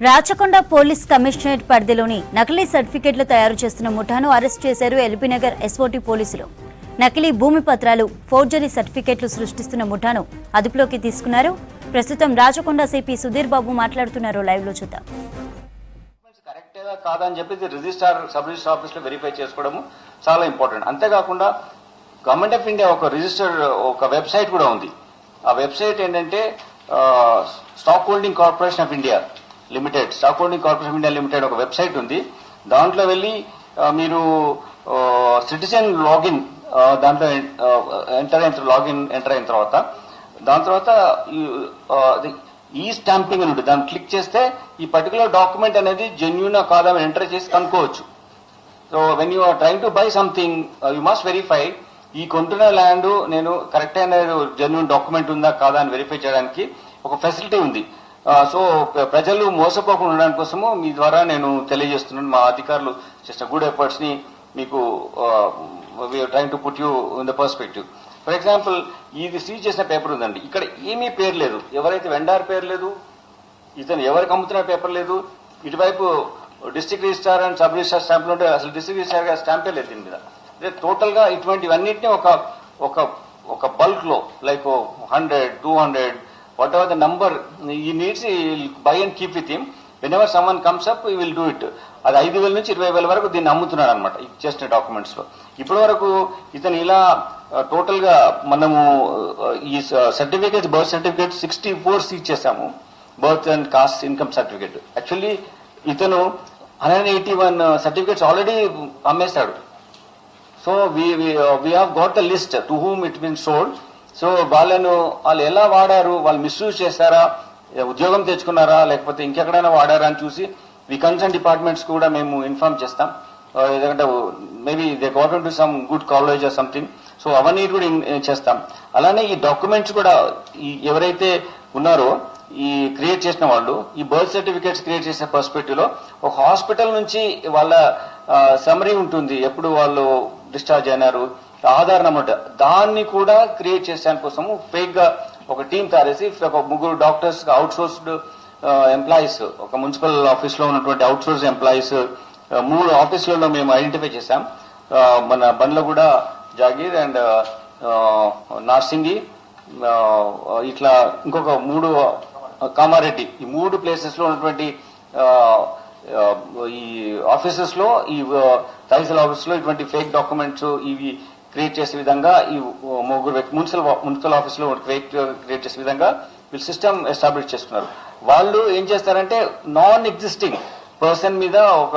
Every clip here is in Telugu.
రాచకొండ పోలీస్ కమిషనరేట్ పరిధిలోని నకిలీ సర్టిఫికెట్లు తయారు చేస్తున్న ముఠాను అరెస్ట్ చేశారు ఎల్బీనగర్ ఎస్ఓటీ పోలీసులు. నకిలీ భూమి పత్రాలు, ఫోర్జరీ సర్టిఫికెట్లు సృష్టిస్తున్న ముఠాను అదుపులోకి తీసుకున్నారు. ప్రస్తుతం రాచకొండ సిపి సుధీర్ బాబు మాట్లాడుతున్నారు. లైవ్ లో చూద్దాం. కరెక్టేగా కాదని చెప్పి రిజిస్ట్రార్ సబ్ రిజిస్టర్ ఆఫీస్ లో వెరిఫై చేసుకోవడం చాలా ఇంపార్టెంట్. అంతేకాకుండా గవర్నమెంట్ ఆఫ్ ఇండియా ఒక రిజిస్టర్ ఒక వెబ్సైట్ కూడా ఉంది. ఆ వెబ్సైట్ ఏంటంటే stock holding corporation of India limited, stock holding corporation of India limited ఒక వెబ్సైట్ ఉంది. దాంట్లో వెళ్ళి మీరు సిటిజన్ లాగిన్ దాంట్లో ఎంటర్ అయిన తర్వాత దాని తర్వాత ఈ స్టాంపింగ్ అని ఉంటుంది. దాన్ని క్లిక్ చేస్తే ఈ పర్టికులర్ డాక్యుమెంట్ అనేది జెన్యూన్ కాదా ఎంటర్ చేసి కనుక్కోవచ్చు. So when you are trying to buy something you must verify ఈ కొంటున్న ల్యాండ్ నేను కరెక్ట్ అయిన జెన్యూన్ డాక్యుమెంట్ ఉందా కాదా అని వెరిఫై చేయడానికి ఒక ఫెసిలిటీ ఉంది. సో ప్రజలు మోసపోకుండా ఉండడానికి కోసము మీ ద్వారా నేను తెలియజేస్తున్నాను. మా అధికారులు చేసిన గుడ్ ఎఫర్ట్స్ ని మీకు trying to put you in the perspective. For example ఇది సీజ్ చేసిన పేపర్ ఉందండి. ఇక్కడ ఏమీ పేరు లేదు, ఎవరైతే వెండార్ పేరు లేదు, ఇతను ఎవరికి అమ్ముతున్న పేపర్ లేదు. ఇటువైపు district registrar and sub registrar స్టాంపులు ఉంటే అసలు డిస్ట్రిక్ట్ రిజిస్ట్రార్ గారి స్టాంపే లేదు దీని మీద. టోటల్ గా ఇటువంటివన్నింటినీ ఒక బల్క్ లో like 100, 200 whatever the number he needs, he will buy and keep with him. Whenever someone comes up, he will do it. అది 5,000 నుంచి 20,000 వరకు దీన్ని అమ్ముతున్నాడు అనమాట చేసిన డాక్యుమెంట్స్ లో. ఇప్పటి వరకు ఇతను ఇలా టోటల్ గా మనము ఈ సర్టిఫికేట్ బర్త్ సర్టిఫికేట్ 64 సీజ్ చేశాము. Birth and caste income certificate. Actually ఇతను 181 సర్టిఫికేట్స్ ఆల్రెడీ అమ్మేశాడు. So we have got the list to whom it been sold. So వాళ్ళు ఎలా వాడారు, వాళ్ళు మిస్యూజ్ చేశారా, ఉద్యోగం తెచ్చుకున్నారా, లేకపోతే ఇంకెక్కడైనా వాడారా అని చూసి వి కన్సర్న్ డిపార్ట్మెంట్స్ కూడా మేము ఇన్ఫార్మ్ చేస్తాం. ఎందుకంటే maybe they got in to some good college or something. So అవన్నీ కూడా చేస్తాం. అలానే ఈ డాక్యుమెంట్స్ కూడా ఎవరైతే ఉన్నారో ఈ క్రియేట్ చేసిన వాళ్ళు ఈ బర్త్ సర్టిఫికేట్స్ క్రియేట్ చేసే పర్స్పెక్టివ్ లో ఒక హాస్పిటల్ నుంచి వాళ్ళ సమరీ ఉంటుంది, ఎప్పుడు వాళ్ళు డిశ్చార్జ్ అయినారు, ఆధార్ నెంబర్, దాన్ని కూడా క్రియేట్ చేసేదాని కోసము ఫేక్ గా ఒక టీం తయారేసి ఒక 3 డాక్టర్స్ అవుట్ సోర్స్డ్ ఎంప్లాయీస్, ఒక మున్సిపల్ ఆఫీస్ లో ఉన్నటువంటి అవుట్ సోర్స్ ఎంప్లాయీస్ 3 ఆఫీసులలో మేము ఐడెంటిఫై చేశాం. మన బండ్లగూడ, జాగీర్ అండ్ నార్సింగి, ఇట్లా ఇంకొక 3 కామారెడ్డి, ఈ 3 ప్లేసెస్ లో ఉన్నటువంటి ఈ ఆఫీసెస్ లో ఈ తహసీల్ ఆఫీస్ లో ఇటువంటి ఫేక్ డాక్యుమెంట్స్ ఇవి క్రియేట్ చేసే విధంగా ఈ 3 మున్సిపల్ ఆఫీస్ లో ఫేక్ క్రియేట్ చేసే విధంగా వీళ్ళు సిస్టమ్ ఎస్టాబ్లిష్ చేసుకున్నారు. వాళ్ళు ఏం చేస్తారంటే నాన్ ఎగ్జిస్టింగ్ పర్సన్ మీద ఒక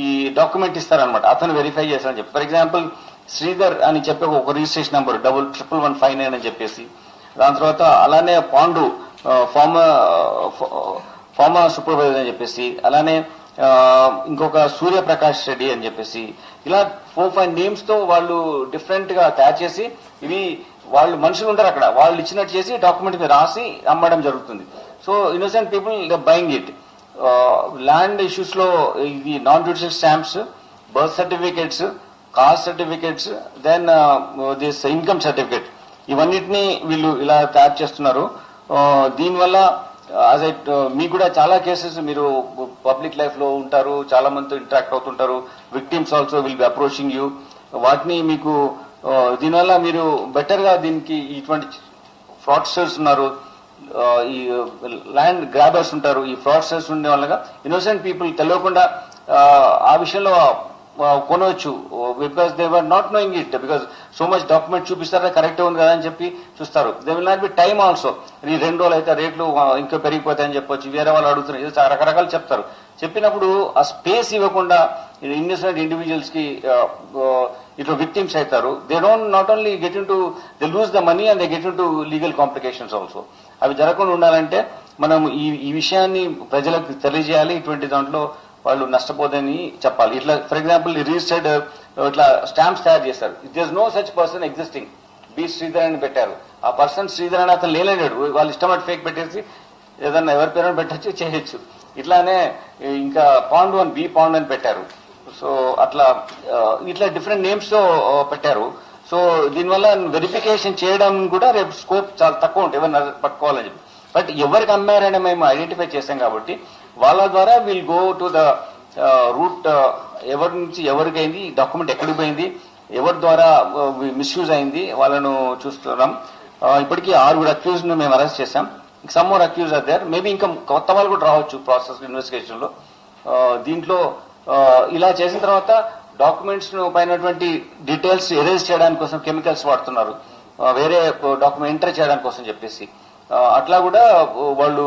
ఈ డాక్యుమెంట్ ఇస్తారనమాట, అతను వెరిఫై చేస్తారని చెప్పి. ఫర్ ఎగ్జాంపుల్ శ్రీధర్ అని చెప్పి ఒక రిజిస్ట్రేషన్ నంబర్ 1115 అని చెప్పేసి, దాని తర్వాత అలానే పాండు ఫార్మర్ సూపర్వైజర్ అని చెప్పేసి, అలానే ఇంకొక సూర్యప్రకాష్ రెడ్డి అని చెప్పేసి, ఇలా 4-5 నేమ్స్ తో వాళ్ళు డిఫరెంట్ గా తయారు చేసి ఇవి వాళ్ళు మనుషులు ఉంటారు అక్కడ, వాళ్ళు ఇచ్చినట్టు చేసి డాక్యుమెంట్ మీద రాసి అమ్మడం జరుగుతుంది. So innocent people they buying it. Land issues లో ఇది non judicial stamps, birth certificates, caste certificates, then this income certificate, ఇవన్నిటినీ వీళ్ళు ఇలా తయారు చేస్తున్నారు. దీనివల్ల మీకు కూడా చాలా కేసెస్, మీరు పబ్లిక్ లైఫ్ లో ఉంటారు, చాలా మందితో ఇంటరాక్ట్ అవుతుంటారు, victims also will be approaching you. వాటిని మీకు దీనివల్ల మీరు బెటర్ గా దీనికి ఇటువంటి ఫ్రాడ్స్టర్స్ ఉన్నారు, ఈ ల్యాండ్ గ్రాబర్స్ ఉంటారు, ఈ ఫ్రాడ్స్టర్స్ ఉండే వాళ్ళగా ఇన్నోసెంట్ పీపుల్ తెలియకుండా ఆ విషయంలో కొనవచ్చు. Because they were not knowing it, because so much document చూపిస్తారా కరెక్ట్ ఉంది కదా అని చెప్పి చూస్తారు. They will not be time also. ఈ 2 రోజులు అయితే రేట్లు ఇంకా పెరిగిపోతాయని చెప్పొచ్చు, వేరే వాళ్ళు అడుగుతున్నారు, ఇది రకరకాలు చెప్తారు. చెప్పినప్పుడు ఆ స్పేస్ ఇవ్వకుండా ఇన్నోసెంట్ ఇండివిజువల్స్ కి ఇట్లా విక్టిమ్స్ అవుతారు. They don't not only get in to they lose the money and they get in to legal complications also. అవి జరగకుండా ఉండాలంటే మనం ఈ విషయాన్ని ప్రజలకు తెలియజేయాలి. ఇటువంటి దాంట్లో వాళ్ళు నష్టపోదని చెప్పాలి. ఇట్లా ఫర్ ఎగ్జాంపుల్ రిజిస్టర్డ్ ఇట్లా స్టాంప్స్ తయారు చేస్తారు. There no such person existing, B Sridhar అని పెట్టారు. ఆ పర్సన్ శ్రీధర్ అని అతను లేలేడు, వాళ్ళు ఇష్టమట్టు ఫేక్ పెట్టేసి ఏదన్నా ఎవరి పేరు పెట్టచ్చు, చేయొచ్చు. ఇట్లానే ఇంకా పాండు అని బి పాండు అని పెట్టారు. సో ఇట్లా డిఫరెంట్ నేమ్స్ తో పెట్టారు. సో దీనివల్ల వెరిఫికేషన్ చేయడం కూడా రేపు స్కోప్ చాలా తక్కువ ఉంటుంది, ఎవరిని పట్టుకోవాలని చెప్పి. బట్ ఎవరికి అమ్మారని మేము ఐడెంటిఫై చేశాం కాబట్టి వాళ్ళ ద్వారా will go to the route, ఎవరి నుంచి ఎవరికైంది, డాక్యుమెంట్ ఎక్కడికి పోయింది, ఎవరి ద్వారా మిస్యూజ్ అయింది వాళ్ళను చూస్తున్నాం. ఇప్పటికీ 6 అక్యూజ్ ను మేము అరెస్ట్ చేశాం. Some more accused are there, maybe ఇంకా కొత్త వాళ్ళు కూడా రావచ్చు ప్రాసెస్ ఇన్వెస్టిగేషన్ లో. దీంట్లో ఇలా చేసిన తర్వాత డాక్యుమెంట్స్ ను పైనటువంటి డీటెయిల్స్ ఎరేజ్ చేయడానికి కోసం కెమికల్స్ వాడుతున్నారు, వేరే డాక్యుమెంట్ ఎంటర్ చేయడానికి కోసం చెప్పేసి. అట్లా కూడా వాళ్ళు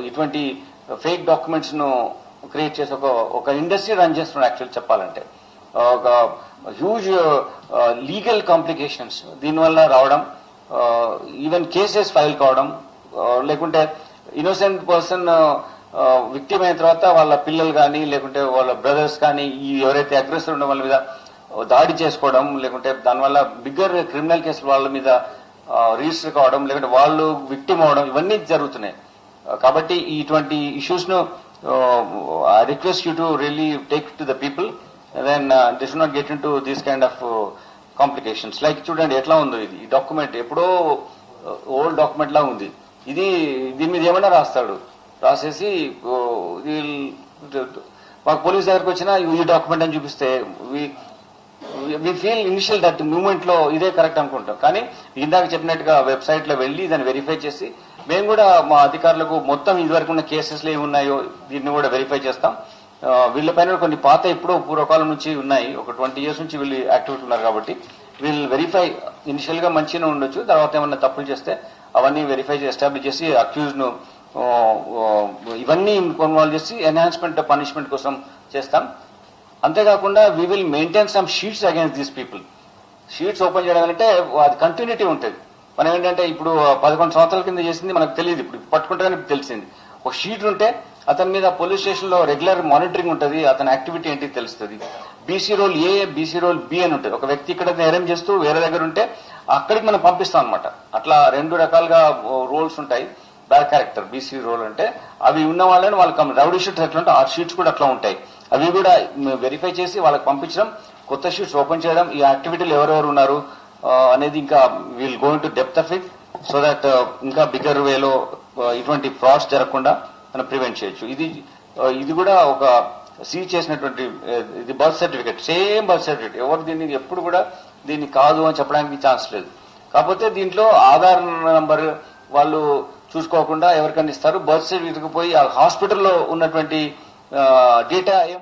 ఇటువంటి ఫేక్ డాక్యుమెంట్స్ ను క్రియేట్ చేసి ఒక ఇండస్ట్రీ రన్ చేస్తున్నారు. యాక్చువల్ చెప్పాలంటే ఒక హ్యూజ్ లీగల్ కాంప్లికేషన్స్ దీనివల్ల రావడం, ఈవెన్ కేసెస్ ఫైల్ కావడం, లేకుంటే ఇన్నోసెంట్ పర్సన్ విక్టిమ్ అయిన తర్వాత వాళ్ళ పిల్లలు కానీ లేకుంటే వాళ్ళ బ్రదర్స్ కానీ ఈ ఎవరైతే అగ్రెసర్ ఉన్న వాళ్ళ మీద దాడి చేసుకోవడం, లేకుంటే దానివల్ల బిగ్గర్ క్రిమినల్ కేసులు వాళ్ళ మీద రిజిస్టర్ కావడం, లేకుంటే వాళ్ళు విక్టిమ్ అవడం, ఇవన్నీ జరుగుతున్నాయి. కాబట్టి ఇటువంటి ఇష్యూస్ ను I request you to really take to the people, then they should not get into these kind of complications. Like చూడండి ఎట్లా ఉందో ఇది, ఈ డాక్యుమెంట్ ఎప్పుడో ఓల్డ్ డాక్యుమెంట్ లా ఉంది. దీని మీద ఏమైనా రాస్తాడు, రాసేసి మాకు పోలీస్ దగ్గరకు వచ్చినా ఈ డాక్యుమెంట్ అని చూపిస్తే we feel initial that moment లో ఇదే కరెక్ట్ అనుకుంటాం. కానీ ఇందాక చెప్పినట్టుగా వెబ్సైట్ లో వెళ్లి దాన్ని వెరిఫై చేసి మేము కూడా మా అధికారులకు మొత్తం ఇదివరకు ఉన్న కేసెస్లో ఏమున్నాయో దీన్ని కూడా వెరిఫై చేస్తాం. వీళ్ళపైన కొన్ని పాత ఎప్పుడో పూర్వకాలం నుంచి ఉన్నాయి, ఒక 20 years నుంచి వీళ్ళు యాక్టివిటీ ఉన్నారు. కాబట్టి వీళ్ళు వెరిఫై ఇనిషియల్ గా మంచిగా ఉండొచ్చు, తర్వాత ఏమన్నా తప్పులు చేస్తే అవన్నీ వెరిఫై ఎస్టాబ్లిష్ చేసి అక్యూజ్ ను ఇవన్నీ ఇన్వాల్వ్ చేసి ఎన్హాన్స్మెంట్ పనిష్మెంట్ కోసం చేస్తాం. అంతేకాకుండా we will maintain some sheets against these people. Sheets open చేయడం అంటే అది కంటిన్యూటీ ఉంటుంది. మనం ఏంటంటే ఇప్పుడు 11 సంవత్సరాల కింద చేసింది మనకు తెలియదు, ఇప్పుడు పట్టుకుంటే తెలిసింది. ఒక షీట్ ఉంటే అతని మీద పోలీస్ స్టేషన్ లో రెగ్యులర్ మానిటరింగ్ ఉంటుంది, అతని యాక్టివిటీ ఏంటి తెలుస్తుంది. బీసీ రోల్ ఏ, బీసీ రోల్ బి అని ఉంటుంది. ఒక వ్యక్తి ఇక్కడ నేరం చేస్తూ వేరే దగ్గర ఉంటే అక్కడికి మనం పంపిస్తాం అనమాట. అట్లా 2 రకాలుగా రోల్స్ ఉంటాయి. బ్యాడ్ క్యారెక్టర్ బీసీ రోల్ అంటే అవి ఉన్న వాళ్ళని వాళ్ళకి రౌడీ షీట్స్ ఎట్లా ఉంటే ఆ షీట్స్ కూడా అట్లా ఉంటాయి. అవి కూడా వెరిఫై చేసి వాళ్ళకి పంపించడం, కొత్త షీట్స్ ఓపెన్ చేయడం, ఈ యాక్టివిటీలు ఎవరెవరు ఉన్నారు అనేది ఇంకా will go in to depth of it, so that ఇంకా బిగ్గర్ వేలో ఇటువంటి ఫ్రాడ్స్ జరగకుండా మనం ప్రివెంట్ చేయొచ్చు. ఇది కూడా ఒక సీజ్ చేసినటువంటి ఇది birth certificate, same birth certificate. ఎవరు దీన్ని ఎప్పుడు కూడా దీన్ని కాదు అని చెప్పడానికి ఛాన్స్ లేదు. కాకపోతే దీంట్లో ఆధార్ నంబర్ వాళ్ళు చూసుకోకుండా ఎవరికైనా ఇస్తారు. బర్త్ సర్టిఫికేట్ పోయి ఆ హాస్పిటల్లో ఉన్నటువంటి డేటా ఏం